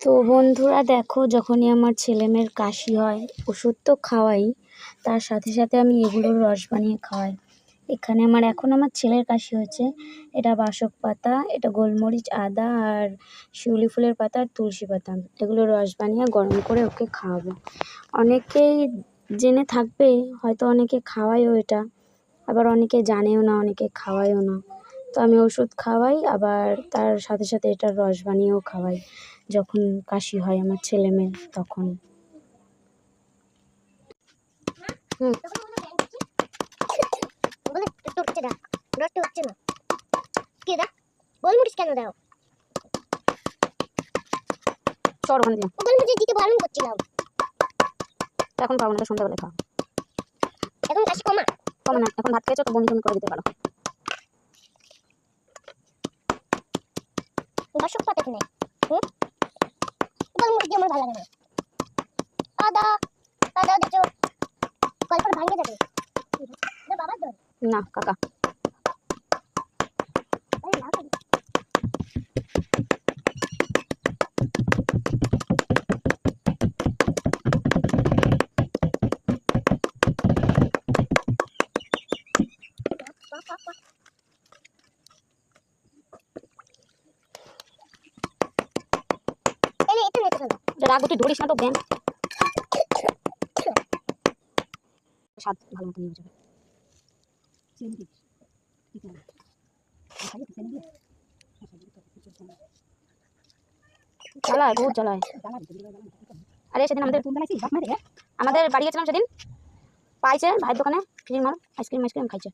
তো বন্ধুরা দেখো, যখনই আমার ছেলেমেয়ের কাশি হয় ওষুধ তো খাওয়াই, তার সাথে সাথে আমি এগুলোর রস বানিয়ে খাওয়াই। এখানে এখন আমার ছেলের কাশি হয়েছে, এটা বাসক পাতা, এটা গোলমরিচ, আদা আর শিউলি ফুলের পাতা আর তুলসী পাতা, এগুলোর রস বানিয়ে গরম করে ওকে খাওয়াবো। অনেকেই জেনে থাকবে, হয়তো অনেকে খাওয়ায়ও এটা, আবার অনেকে জানেও না, অনেকে খাওয়ায়ও না। তো আমি ওষুধ খাওয়াই, আবার তার সাথে সাথে এটার রস বানিয়েও খাওয়াই যখন কাশি হয় আমার ছেলেমেয়ের তখন। গোলমরিচ কেন দাও? গোলমরিচ দিতে বারণ করছিলাম। এখন খাবো না, সন্ধ্যাবেলায় খাও। এখন কাশি কমা না, এখন ভাত খেয়েছো তো বমি টমি করে দিতে পারো। বাসক পাতা কিনে গোলমরিচ দিয়ে আমার ভালো লাগে না। আদা আদা দিচ্ছ, গল্প ভাঙে যাবে। বাবার দর না কাকা, রাগ তুই ধরিস না তো, জ্ঞান স্বাদ ভালো মতো নিয়ে যাবে। জ্বালায়, বহুত জ্বালায়। আরে সেদিন আমাদের বাড়ি গেছিলাম, সেদিন পাইছে ভাইয়ের দোকানে ফ্রির মাল, আইসক্রিম খাইছে।